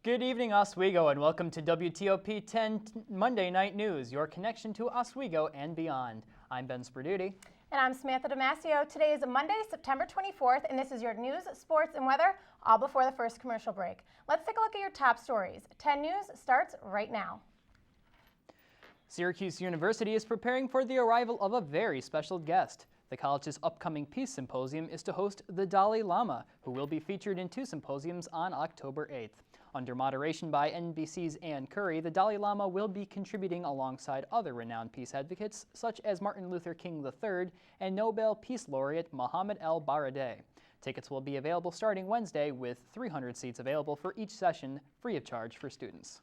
Good evening, Oswego, and welcome to WTOP 10 Monday Night News, your connection to Oswego and beyond. I'm Ben Sperduti. And I'm Samantha Damasio. Today is Monday, September 24th, and this is your news, sports, and weather, all before the first commercial break. Let's take a look at your top stories. 10 News starts right now. Syracuse University is preparing for the arrival of a very special guest. The college's upcoming Peace Symposium is to host the Dalai Lama, who will be featured in 2 symposiums on October 8th. Under moderation by NBC's Ann Curry, the Dalai Lama will be contributing alongside other renowned peace advocates such as Martin Luther King III and Nobel Peace Laureate Mohammed El-Baradei. Tickets will be available starting Wednesday with 300 seats available for each session, free of charge for students.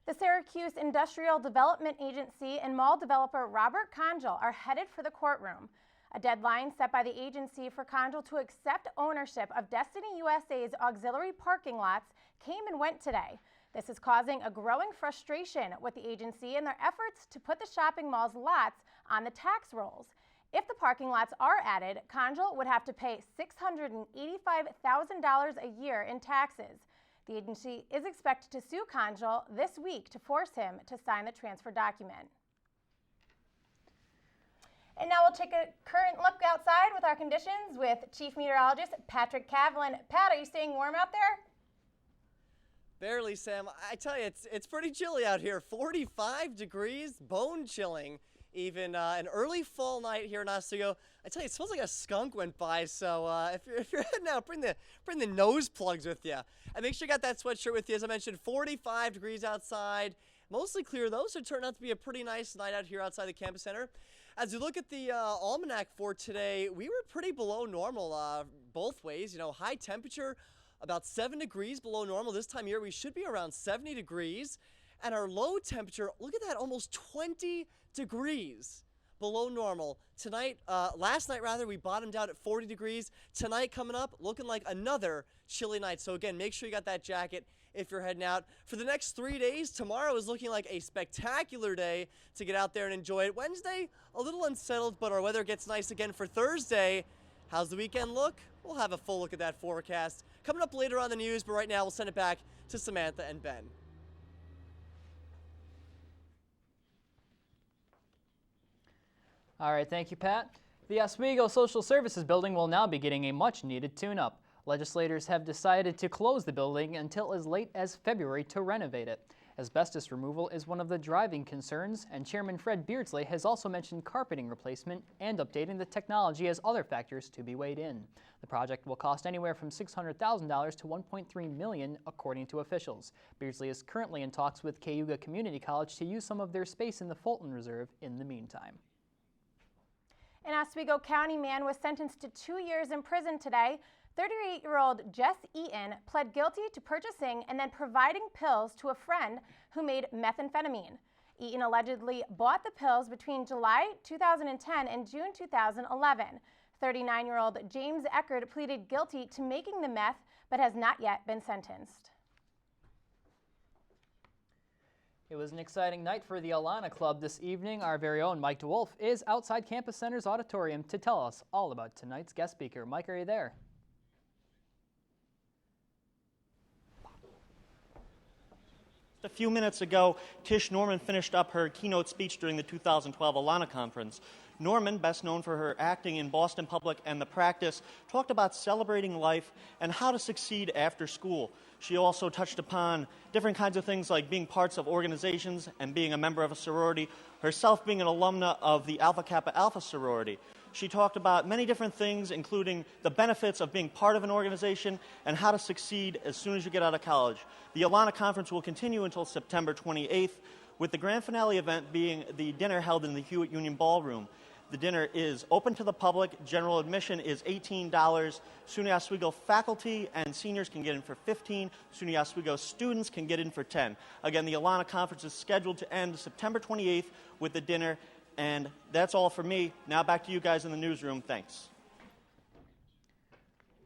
The Syracuse Industrial Development Agency and mall developer Robert Conjal are headed for the courtroom. A deadline set by the agency for Conjal to accept ownership of Destiny USA's auxiliary parking lots came and went today. This is causing a growing frustration with the agency in their efforts to put the shopping mall's lots on the tax rolls. If the parking lots are added, Conjal would have to pay $685,000 a year in taxes. The agency is expected to sue Conjal this week to force him to sign the transfer document. And now we'll take a current look outside with our conditions with Chief Meteorologist Patrick Kavlin. Pat, are you staying warm out there? Barely, Sam. I tell you, it's pretty chilly out here. 45 degrees, bone chilling. Even an early fall night here in Oswego. I tell you, it smells like a skunk went by. So if you're heading out, bring the nose plugs with you, and make sure you got that sweatshirt with you. As I mentioned, 45 degrees outside, mostly clear though. So it turned out to be a pretty nice night out here outside the campus center. As you look at the almanac for today, we were pretty below normal both ways. You know, high temperature, about 7 degrees below normal. This time of year, we should be around 70 degrees. And our low temperature, look at that, almost 20 degrees below normal. Tonight, last night rather, we bottomed out at 40 degrees. Tonight coming up, looking like another chilly night. So again, make sure you got that jacket if you're heading out. For the next 3 days, tomorrow is looking like a spectacular day to get out there and enjoy it. Wednesday, a little unsettled, but our weather gets nice again for Thursday. How's the weekend look? We'll have a full look at that forecast coming up later on the news, but right now we'll send it back to Samantha and Ben. All right, thank you, Pat. The Oswego Social Services Building will now be getting a much-needed tune-up. Legislators have decided to close the building until as late as February to renovate it. Asbestos removal is one of the driving concerns, and Chairman Fred Beardsley has also mentioned carpeting replacement and updating the technology as other factors to be weighed in. The project will cost anywhere from $600,000 to $1.3 million, according to officials. Beardsley is currently in talks with Cayuga Community College to use some of their space in the Fulton Reserve in the meantime. An Oswego County man was sentenced to 2 years in prison today. 38-year-old Jess Eaton pled guilty to purchasing and then providing pills to a friend who made methamphetamine. Eaton allegedly bought the pills between July 2010 and June 2011. 39-year-old James Eckert pleaded guilty to making the meth but has not yet been sentenced. It was an exciting night for the Alana Club this evening. Our very own Mike DeWolf is outside Campus Center's auditorium to tell us all about tonight's guest speaker. Mike, are you there? A few minutes ago, Tish Norman finished up her keynote speech during the 2012 Alana Conference. Norman, best known for her acting in Boston Public and The Practice, talked about celebrating life and how to succeed after school. She also touched upon different kinds of things like being parts of organizations and being a member of a sorority, herself being an alumna of the Alpha Kappa Alpha sorority. She talked about many different things, including the benefits of being part of an organization and how to succeed as soon as you get out of college. The Alana Conference will continue until September 28th, with the grand finale event being the dinner held in the Hewitt Union Ballroom. The dinner is open to the public. General admission is $18. SUNY Oswego faculty and seniors can get in for $15. SUNY Oswego students can get in for $10. Again, the Alana Conference is scheduled to end September 28th with the dinner. And that's all for me. Now back to you guys in the newsroom. Thanks.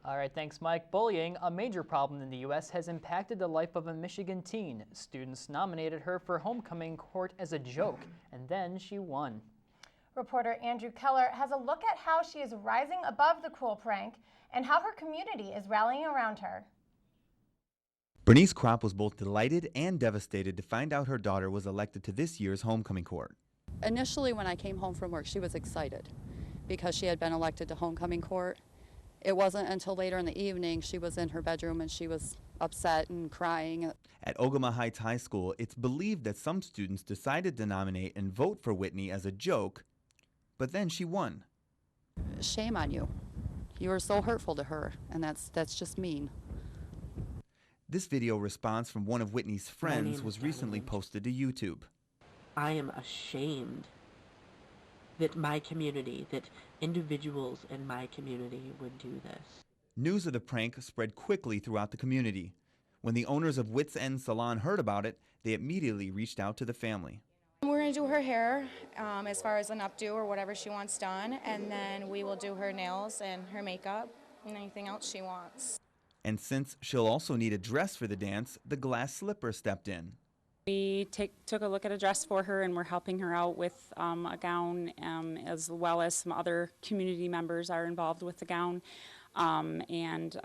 All right, thanks, Mike. Bullying, a major problem in the U.S., has impacted the life of a Michigan teen. Students nominated her for homecoming court as a joke, and then she won. Reporter Andrew Keller has a look at how she is rising above the cruel prank and how her community is rallying around her. Bernice Kropp was both delighted and devastated to find out her daughter was elected to this year's homecoming court. Initially, when I came home from work, she was excited because she had been elected to homecoming court. It wasn't until later in the evening she was in her bedroom and she was upset and crying. At Ogama Heights High School, it's believed that some students decided to nominate and vote for Whitney as a joke, but then she won. Shame on you. You were so hurtful to her, and that's just mean. This video response from one of Whitney's friends was recently posted to YouTube. I am ashamed that my community, that individuals in my community would do this. News of the prank spread quickly throughout the community. When the owners of Wits End Salon heard about it, they immediately reached out to the family. We're going to do her hair as far as an updo or whatever she wants done, and then we will do her nails and her makeup and anything else she wants. And since she'll also need a dress for the dance, the glass slipper stepped in. We took a look at a dress for her, and we're helping her out with a gown, as well as some other community members are involved with the gown, and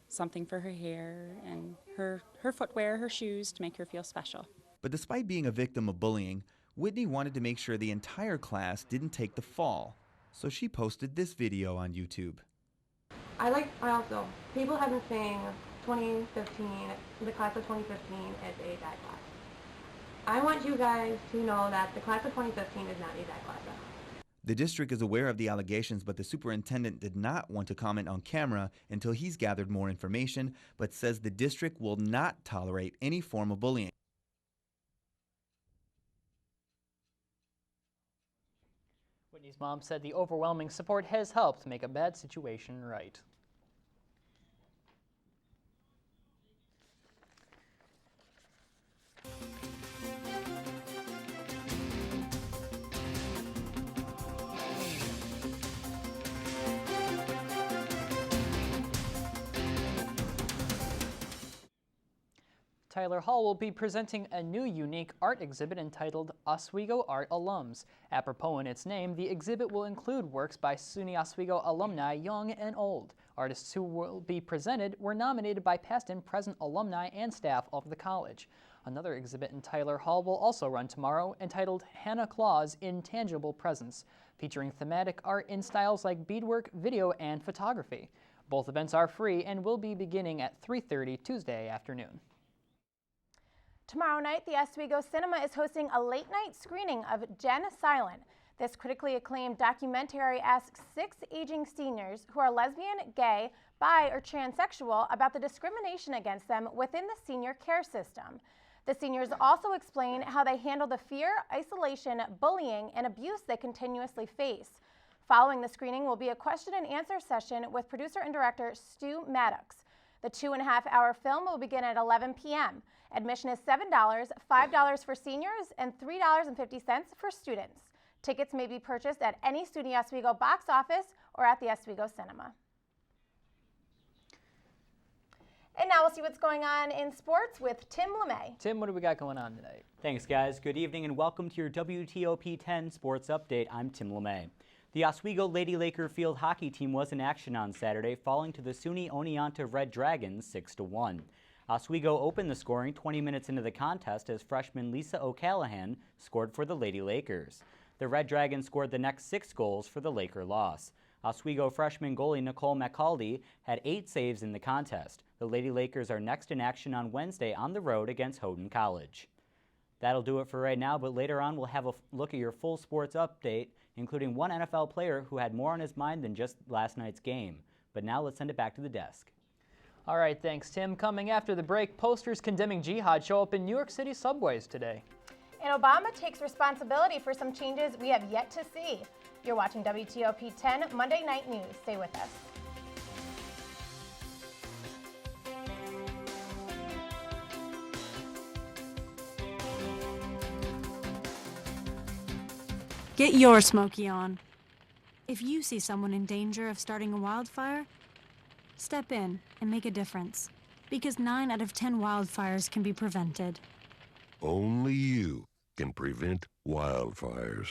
something for her hair and her footwear, her shoes, to make her feel special. But despite being a victim of bullying, Whitney wanted to make sure the entire class didn't take the fall, so she posted this video on YouTube. I also, people have been saying 2015, the class of 2015 is a bad class. I want you guys to know that the class of 2015 is not a bad class at all. The district is aware of the allegations, but the superintendent did not want to comment on camera until he's gathered more information, but says the district will not tolerate any form of bullying. Whitney's mom said the overwhelming support has helped make a bad situation right. Tyler Hall will be presenting a new unique art exhibit entitled Oswego Art Alums. Apropos in its name, the exhibit will include works by SUNY Oswego alumni young and old. Artists who will be presented were nominated by past and present alumni and staff of the college. Another exhibit in Tyler Hall will also run tomorrow, entitled Hannah Claus Intangible Presence, featuring thematic art in styles like beadwork, video, and photography. Both events are free and will be beginning at 3:30 Tuesday afternoon. Tomorrow night, the Oswego Cinema is hosting a late-night screening of Jen Silent. This critically acclaimed documentary asks 6 aging seniors who are lesbian, gay, bi, or transsexual about the discrimination against them within the senior care system. The seniors also explain how they handle the fear, isolation, bullying, and abuse they continuously face. Following the screening will be a question and answer session with producer and director Stu Maddox. The 2.5-hour film will begin at 11 p.m. Admission is $7, $5 for seniors, and $3.50 for students. Tickets may be purchased at any SUNY Oswego box office or at the Oswego Cinema. And now we'll see what's going on in sports with Tim LeMay. Tim, what do we got going on tonight? Thanks, guys. Good evening and welcome to your WTOP 10 Sports Update. I'm Tim LeMay. The Oswego Lady Laker field hockey team was in action on Saturday, falling to the SUNY Oneonta Red Dragons 6-1. Oswego opened the scoring 20 minutes into the contest as freshman Lisa O'Callahan scored for the Lady Lakers. The Red Dragons scored the next 6 goals for the Laker loss. Oswego freshman goalie Nicole McCaldy had 8 saves in the contest. The Lady Lakers are next in action on Wednesday on the road against Houghton College. That'll do it for right now, but later on we'll have a look at your full sports update, including one NFL player who had more on his mind than just last night's game. But now let's send it back to the desk. All right, thanks, Tim. Coming after the break, posters condemning jihad show up in New York City subways today. And Obama takes responsibility for some changes we have yet to see. You're watching WTOP 10 Monday Night News. Stay with us. Get your Smokey on. If you see someone in danger of starting a wildfire, step in and make a difference. Because 9 out of 10 wildfires can be prevented. Only you can prevent wildfires.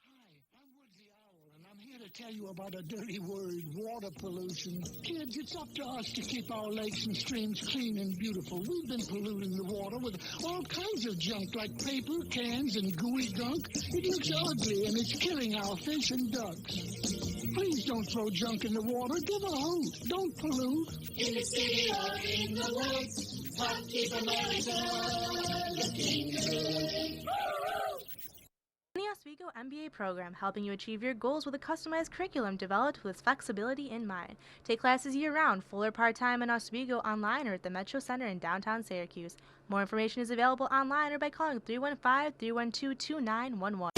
Hi, I'm Woodsy Owl, and I'm here to tell tell you about a dirty word, water pollution. Kids, it's up to us to keep our lakes and streams clean and beautiful. We've been polluting the water with all kinds of junk like paper, cans, and gooey gunk. It looks ugly and it's killing our fish and ducks. Please don't throw junk in the water. Give a hoot. Don't pollute. In the city or in the woods, help keep America looking good. The Oswego MBA program, helping you achieve your goals with a customized curriculum developed with flexibility in mind. Take classes year-round, full or part-time in Oswego, online or at the Metro Center in downtown Syracuse. More information is available online or by calling 315-312-2911.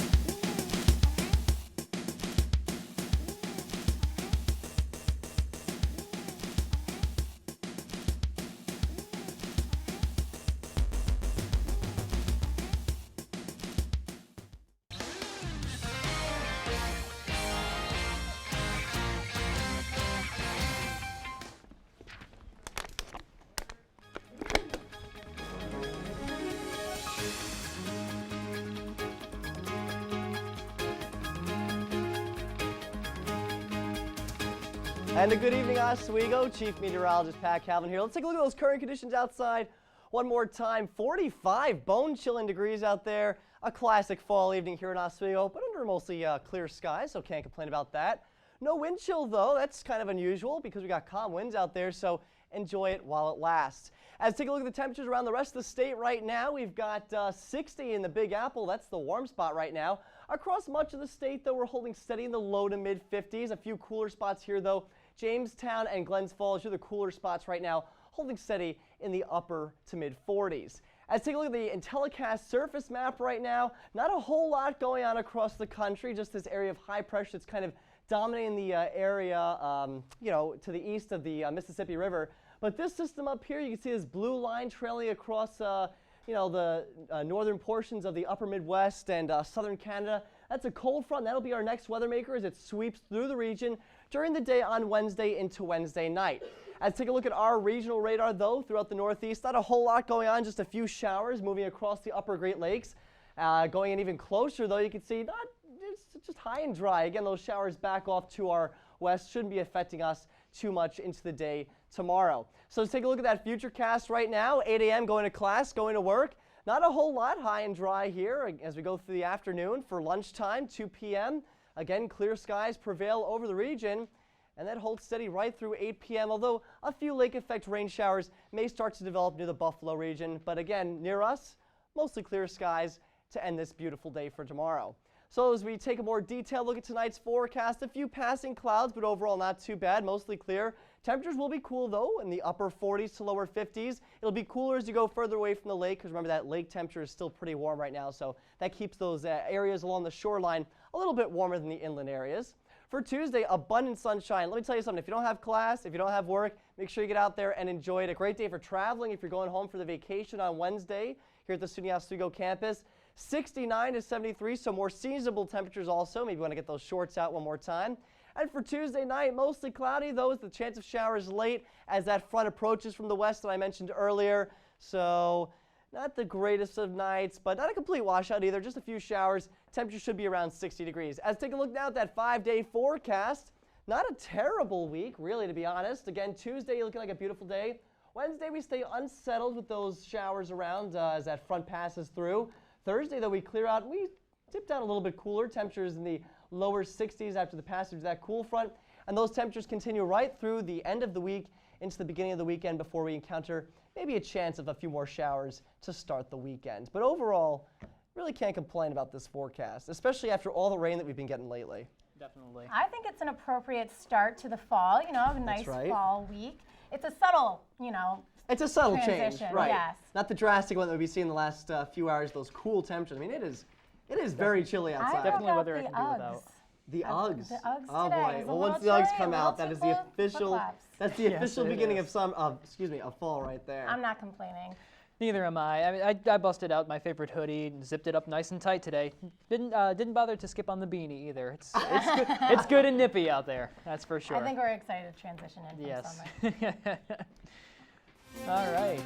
And a good evening, Oswego. Chief Meteorologist Pat Calvin here. Let's take a look at those current conditions outside one more time. 45 bone-chilling degrees out there. A classic fall evening here in Oswego, but under mostly clear skies, so can't complain about that. No wind chill, though. That's kind of unusual because we got calm winds out there, so enjoy it while it lasts. As take a look at the temperatures around the rest of the state right now, we've got 60 in the Big Apple. That's the warm spot right now. Across much of the state, though, we're holding steady in the low to mid 50s. A few cooler spots here, though. Jamestown and Glens Falls are the cooler spots right now, holding steady in the upper to mid 40s. As take a look at the IntelliCast surface map right now, not a whole lot going on across the country, just this area of high pressure that's kind of dominating the area, to the east of the Mississippi River. But this system up here, you can see this blue line trailing across, the northern portions of the upper Midwest and southern Canada. That's a cold front. That'll be our next weather maker as it sweeps through the region during the day on Wednesday into Wednesday night. Let's take a look at our regional radar, though, throughout the Northeast. Not a whole lot going on, just a few showers moving across the upper Great Lakes. Going in even closer, though, you can see it's just high and dry. Again, those showers back off to our west shouldn't be affecting us too much into the day tomorrow. So let's take a look at that futurecast right now. 8 a.m. going to class, going to work. Not a whole lot, high and dry here as we go through the afternoon. For lunchtime, 2 p.m., again, clear skies prevail over the region, and that holds steady right through 8 p.m., although a few lake effect rain showers may start to develop near the Buffalo region. But again, near us, mostly clear skies to end this beautiful day for tomorrow. So as we take a more detailed look at tonight's forecast, a few passing clouds, but overall not too bad, mostly clear. Temperatures will be cool, though, in the upper 40s to lower 50s. It'll be cooler as you go further away from the lake, because remember that lake temperature is still pretty warm right now, so that keeps those areas along the shoreline a little bit warmer than the inland areas. For Tuesday, abundant sunshine. Let me tell you something, if you don't have class, if you don't have work, make sure you get out there and enjoy it. A great day for traveling if you're going home for the vacation on Wednesday here at the SUNY Oswego campus. 69 to 73, so more seasonable temperatures also. Maybe you want to get those shorts out one more time. And for Tuesday night, mostly cloudy, though, with the chance of showers late as that front approaches from the west that I mentioned earlier. So not the greatest of nights, but not a complete washout either. Just a few showers. Temperature should be around 60 degrees. As take a look now at that 5-day forecast. Not a terrible week, really, to be honest. Again, Tuesday looking like a beautiful day. Wednesday, we stay unsettled with those showers around as that front passes through. Thursday, though, we clear out. We dip down a little bit cooler. Temperatures in the lower 60s after the passage of that cool front. And those temperatures continue right through the end of the week into the beginning of the weekend before we encounter maybe a chance of a few more showers to start the weekend. But overall, really can't complain about this forecast, especially after all the rain that we've been getting lately. Definitely. I think it's an appropriate start to the fall, a nice fall week. It's a subtle, It's a subtle change, right? Yes. Not the drastic one that we've seen in the last few hours, those cool temperatures. I mean, it is very chilly outside. Definitely weather I can do without. The Uggs. The Uggs oh today. boy. Well, once the Uggs come out, that is the official. That's the Yes, official it beginning is. of fall right there. I'm not complaining. Neither am I. I mean, I busted out my favorite hoodie and zipped it up nice and tight today. Didn't bother to skip on the beanie either. It's good, it's good and nippy out there. That's for sure. I think we're excited to transition into summer. All right.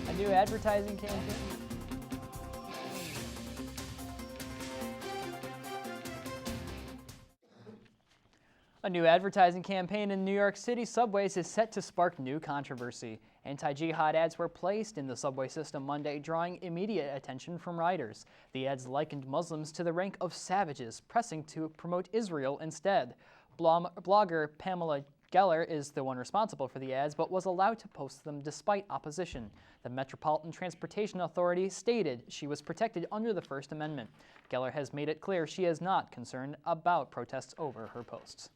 A new advertising campaign. A new advertising campaign in New York City subways is set to spark new controversy. Anti-jihad ads were placed in the subway system Monday, drawing immediate attention from riders. The ads likened Muslims to the rank of savages, pressing to promote Israel instead. Blogger Pamela Geller is the one responsible for the ads, but was allowed to post them despite opposition. The Metropolitan Transportation Authority stated she was protected under the First Amendment. Geller has made it clear she is not concerned about protests over her posts.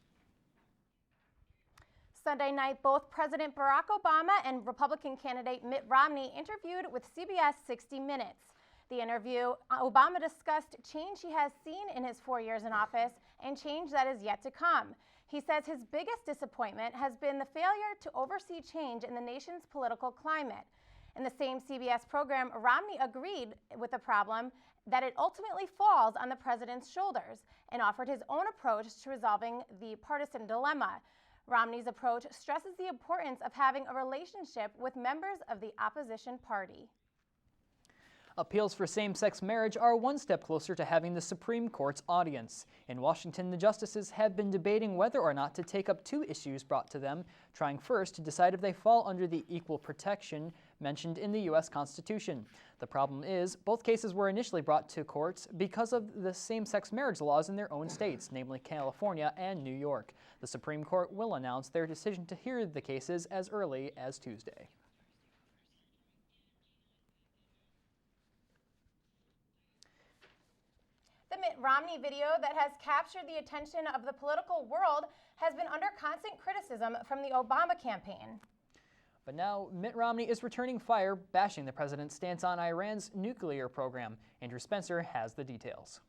Sunday night, both President Barack Obama and Republican candidate Mitt Romney interviewed with CBS 60 Minutes. The interview, Obama discussed change he has seen in his 4 years in office and change that is yet to come. He says his biggest disappointment has been the failure to oversee change in the nation's political climate. In the same CBS program, Romney agreed with the problem that it ultimately falls on the president's shoulders and offered his own approach to resolving the partisan dilemma. Romney's approach stresses the importance of having a relationship with members of the opposition party. Appeals for same-sex marriage are one step closer to having the Supreme Court's audience. In Washington, the justices have been debating whether or not to take up two issues brought to them, trying first to decide if they fall under the equal protection mentioned in the U.S. Constitution. The problem is, both cases were initially brought to courts because of the same-sex marriage laws in their own states, namely California and New York. The Supreme Court will announce their decision to hear the cases as early as Tuesday. The Mitt Romney video that has captured the attention of the political world has been under constant criticism from the Obama campaign. But now Mitt Romney is returning fire, bashing the president's stance on Iran's nuclear program. Andrew Spencer has the details.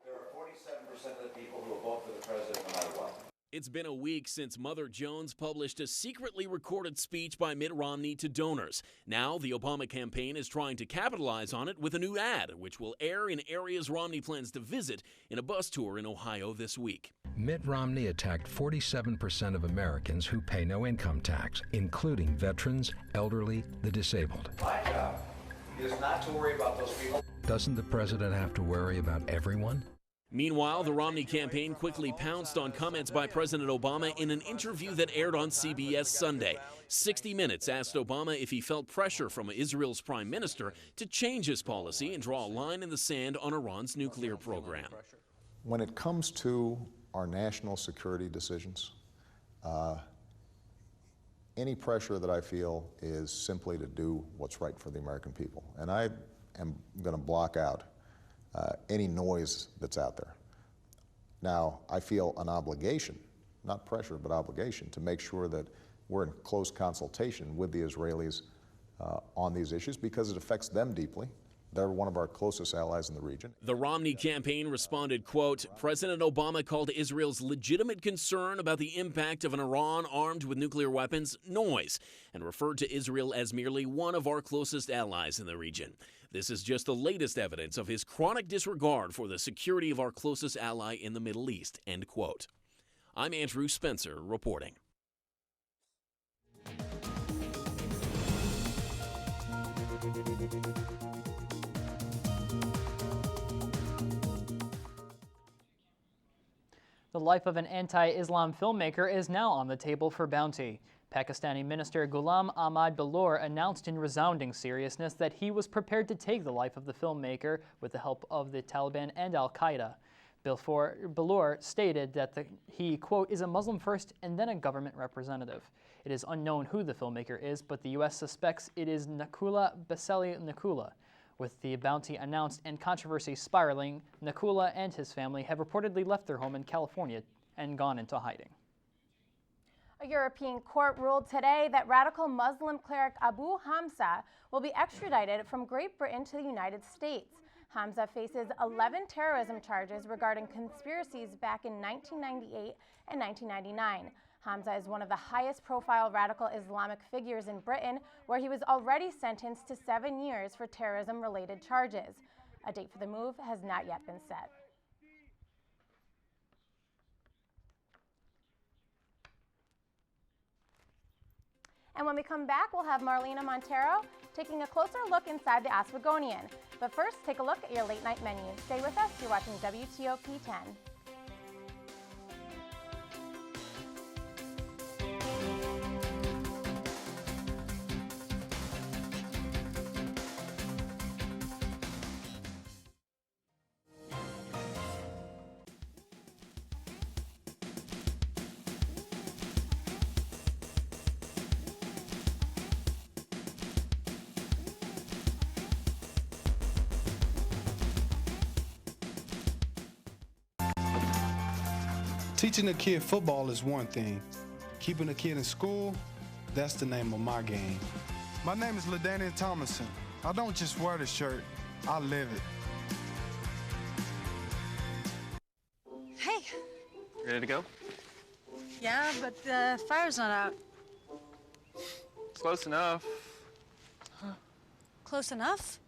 There are 47% of the people who will vote for the president no matter what. It's been a week since Mother Jones published a secretly recorded speech by Mitt Romney to donors. Now, the Obama campaign is trying to capitalize on it with a new ad, which will air in areas Romney plans to visit in a bus tour in Ohio this week. Mitt Romney attacked 47% of Americans who pay no income tax, including veterans, elderly, the disabled. My job is not to worry about those people. Doesn't the president have to worry about everyone? Meanwhile, the Romney campaign quickly pounced on comments by President Obama in an interview that aired on CBS Sunday. 60 Minutes asked Obama if he felt pressure from Israel's prime minister to change his policy and draw a line in the sand on Iran's nuclear program. When it comes to our national security decisions, any pressure that I feel is simply to do what's right for the American people. And I am going to block out any noise that's out there. Now, I feel an obligation, not pressure, but obligation, to make sure that we're in close consultation with the Israelis on these issues because it affects them deeply. They're one of our closest allies in the region. The Romney campaign responded, quote, President Obama called Israel's legitimate concern about the impact of an Iran armed with nuclear weapons noise and referred to Israel as merely one of our closest allies in the region. This is just the latest evidence of his chronic disregard for the security of our closest ally in the Middle East, end quote. I'm Andrew Spencer reporting. The life of an anti-Islam filmmaker is now on the table for bounty. Pakistani Minister Ghulam Ahmad Ballour announced in resounding seriousness that he was prepared to take the life of the filmmaker with the help of the Taliban and Al-Qaeda. Ballour stated that he, quote, is a Muslim first and then a government representative. It is unknown who the filmmaker is, but the U.S. suspects it is Nakula Baseli Nakula. With the bounty announced and controversy spiraling, Nakula and his family have reportedly left their home in California and gone into hiding. A European court ruled today that radical Muslim cleric Abu Hamza will be extradited from Great Britain to the United States. Hamza faces 11 terrorism charges regarding conspiracies back in 1998 and 1999. Hamza is one of the highest profile radical Islamic figures in Britain, where he was already sentenced to 7 years for terrorism-related charges. A date for the move has not yet been set. And when we come back, we'll have Marlena Montero taking a closer look inside the Oswegonian. But first, take a look at your late night menu. Stay with us. You're watching WTOP 10. Teaching a kid football is one thing. Keeping a kid in school, that's the name of my game. My name is LaDainian Thomason. I don't just wear the shirt, I live it. Hey. Ready to go? Yeah, but the fire's not out. It's close enough. Close enough?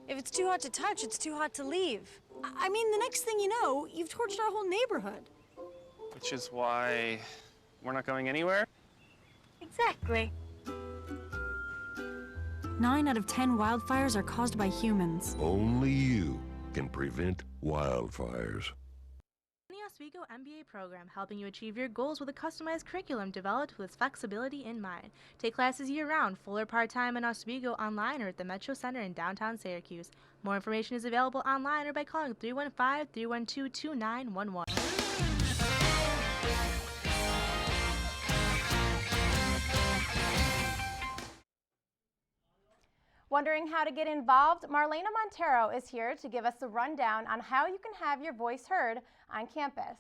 If it's too hot to touch, it's too hot to leave. I mean, the next thing you know, you've torched our whole neighborhood. Which is why we're not going anywhere. Exactly. 9 out of 10 wildfires are caused by humans. Only you can prevent wildfires. The Oswego MBA program helping you achieve your goals with a customized curriculum developed with flexibility in mind. Take classes year-round, full or part-time in Oswego, online or at the Metro Center in downtown Syracuse. More information is available online or by calling 315-312-2911. Wondering how to get involved? Marlena Montero is here to give us a rundown on how you can have your voice heard on campus.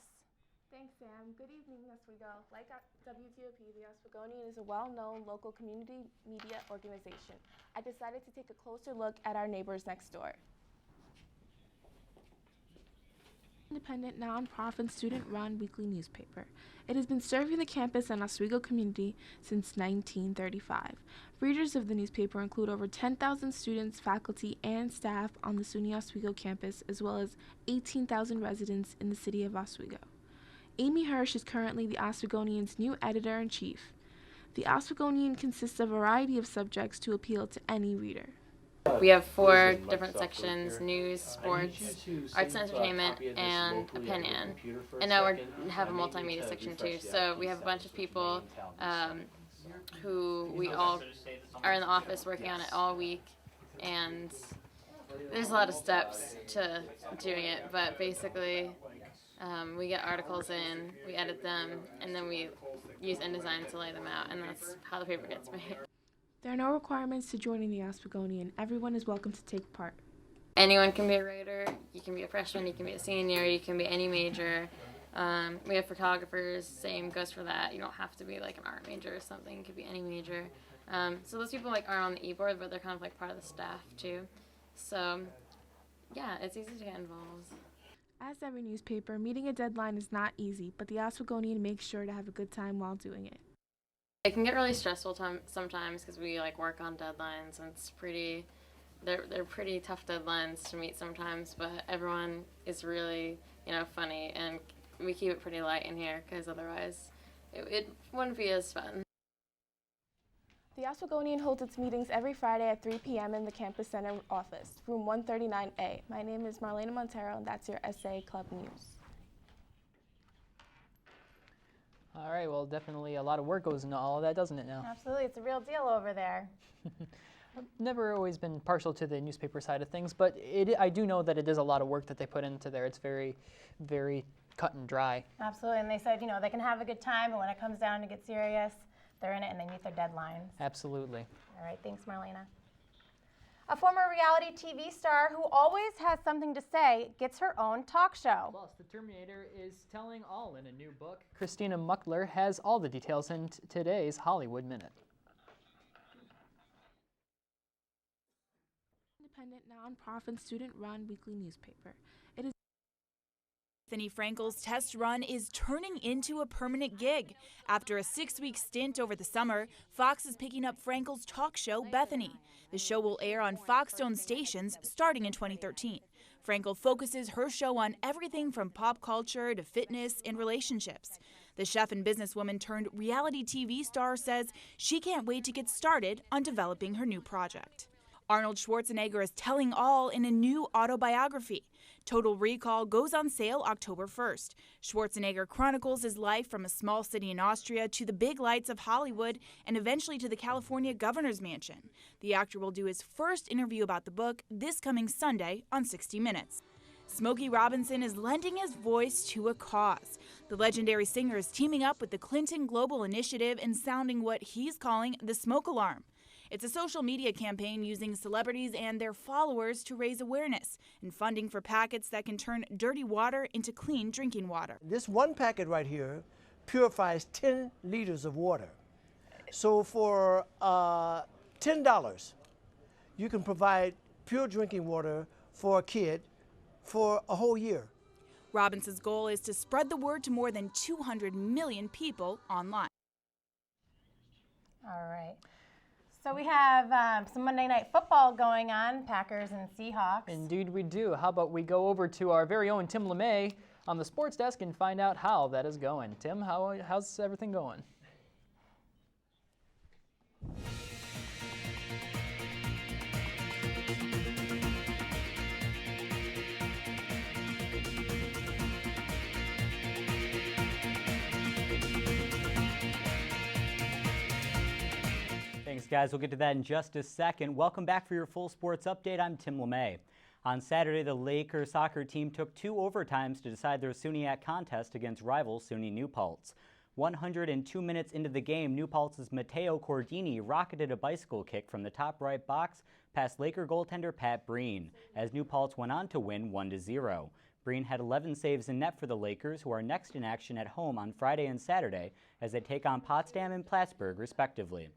Thanks, Sam. Good evening, Oswego. Like WTOP, the Oswegonian is a well-known local community media organization. I decided to take a closer look at our neighbors next door. Independent, nonprofit, student-run weekly newspaper. It has been serving the campus and Oswego community since 1935. Readers of the newspaper include over 10,000 students, faculty, and staff on the SUNY Oswego campus, as well as 18,000 residents in the city of Oswego. Amy Hirsch is currently the Oswegonian's new editor-in-chief. The Oswegonian consists of a variety of subjects to appeal to any reader. We have 4 different sections: news, sports, arts and entertainment, and opinion. And now we have a multimedia section too. So we have a bunch of people who we all are in the office working on it all week. And there's a lot of steps to doing it, but basically we get articles in, we edit them, and then we use InDesign to lay them out, and that's how the paper gets made. There are no requirements to joining the Oswegonian. Everyone is welcome to take part. Anyone can be a writer. You can be a freshman, you can be a senior, you can be any major. We have photographers, same goes for that. You don't have to be like an art major or something, it could be any major. So those people like are on the e-board, but they're kind of like part of the staff too. So yeah, it's easy to get involved. As every newspaper, meeting a deadline is not easy, but the Oswegonian makes sure to have a good time while doing it. It can get really stressful sometimes because we like work on deadlines, and they're pretty tough deadlines to meet sometimes. But everyone is really funny, and we keep it pretty light in here because otherwise it wouldn't be as fun. The Oswegonian holds its meetings every Friday at 3 p.m. in the Campus Center office, room 139A. My name is Marlena Montero, and that's your SA Club News. All right, well, definitely a lot of work goes into all of that, doesn't it now? Absolutely, it's a real deal over there. I've never always been partial to the newspaper side of things, but I do know that it is a lot of work that they put into there. It's very, very cut and dry. Absolutely, and they said, they can have a good time, but when it comes down to get serious, they're in it and they meet their deadlines. Absolutely. All right, thanks, Marlena. A former reality TV star who always has something to say gets her own talk show. Plus, the Terminator is telling all in a new book. Christina Muckler has all the details in today's Hollywood Minute. Independent, nonprofit, student-run weekly newspaper. It is Bethany Frankel's test run is turning into a permanent gig. After a 6-week stint over the summer, Fox is picking up Frankel's talk show, Bethany. The show will air on Fox-owned stations starting in 2013. Frankel focuses her show on everything from pop culture to fitness and relationships. The chef and businesswoman turned reality TV star says she can't wait to get started on developing her new project. Arnold Schwarzenegger is telling all in a new autobiography. Total Recall goes on sale October 1st. Schwarzenegger chronicles his life from a small city in Austria to the big lights of Hollywood and eventually to the California governor's mansion. The actor will do his first interview about the book this coming Sunday on 60 Minutes. Smokey Robinson is lending his voice to a cause. The legendary singer is teaming up with the Clinton Global Initiative and sounding what he's calling the smoke alarm. It's a social media campaign using celebrities and their followers to raise awareness and funding for packets that can turn dirty water into clean drinking water. This one packet right here purifies 10 liters of water. So for $10, you can provide pure drinking water for a kid for a whole year. Robinson's goal is to spread the word to more than 200 million people online. All right. So we have some Monday Night Football going on, Packers and Seahawks. Indeed we do. How about we go over to our very own Tim LeMay on the sports desk and find out how that is going. Tim, how's everything going? Thanks, guys. We'll get to that in just a second. Welcome back for your full sports update. I'm Tim LeMay. On Saturday, the Lakers soccer team took 2 overtimes to decide their SUNYAC contest against rival SUNY New Paltz. 102 minutes into the game, New Paltz's Matteo Cordini rocketed a bicycle kick from the top right box past Laker goaltender Pat Breen, as New Paltz went on to win 1-0. Breen had 11 saves in net for the Lakers, who are next in action at home on Friday and Saturday as they take on Potsdam and Plattsburgh, respectively.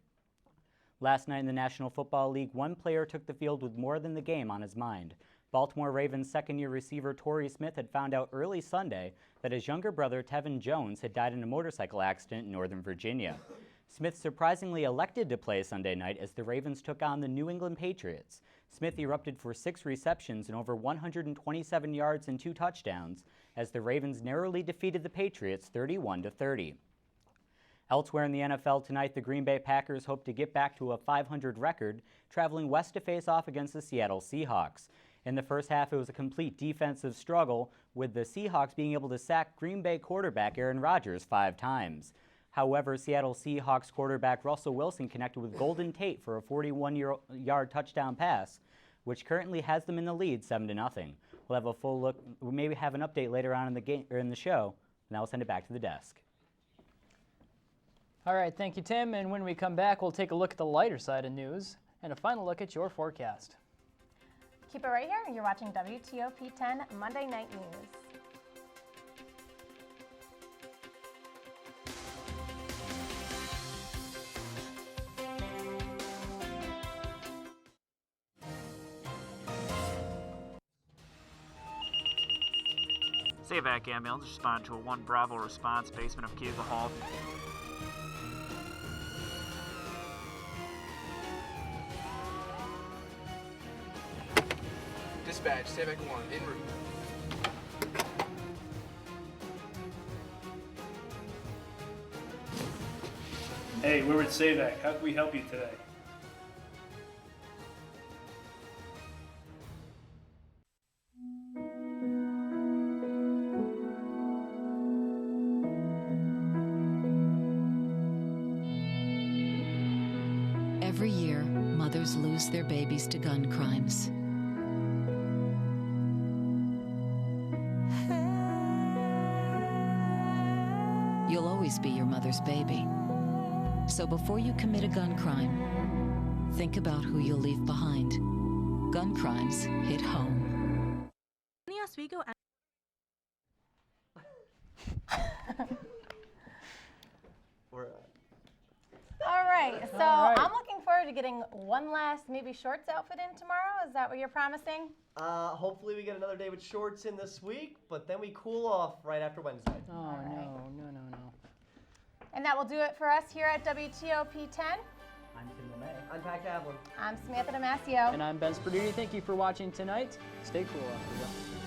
Last night in the National Football League, one player took the field with more than the game on his mind. Baltimore Ravens second-year receiver Torrey Smith had found out early Sunday that his younger brother Tevin Jones had died in a motorcycle accident in Northern Virginia. Smith surprisingly elected to play Sunday night as the Ravens took on the New England Patriots. Smith erupted for 6 receptions and over 127 yards and 2 touchdowns as the Ravens narrowly defeated the Patriots 31-30. Elsewhere in the NFL tonight, the Green Bay Packers hope to get back to a 500 record, traveling west to face off against the Seattle Seahawks. In the first half, it was a complete defensive struggle, with the Seahawks being able to sack Green Bay quarterback Aaron Rodgers 5 times. However, Seattle Seahawks quarterback Russell Wilson connected with Golden Tate for a 41-yard touchdown pass, which currently has them in the lead 7-0. We'll have a full look. We'll maybe have an update later on in the game or in the show. Now I'll send it back to the desk. All right, thank you, Tim. And when we come back, we'll take a look at the lighter side of news and a final look at your forecast. Keep it right here. You're watching WTOP 10 Monday Night News. SAVAC ambulance responded to a 1 Bravo response, basement of Cuba Hall. Dispatch, SAVAC 1, en route. Hey, we're with SAVAC. How can we help you today? Every year, mothers lose their babies to gun crimes. You'll always be your mother's baby. So before you commit a gun crime, think about who you'll leave behind. Gun crimes hit home. The Oswego All right, so I'm looking forward to getting one last maybe shorts outfit in tomorrow. Is that what you're promising? Hopefully we get another day with shorts in this week, but then we cool off right after Wednesday. Oh, no. And that will do it for us here at WTOP 10. I'm Tim LeMay. I'm Pat Kaplan. I'm Samantha Damasio. And I'm Ben Spadini. Thank you for watching tonight. Stay cool out there.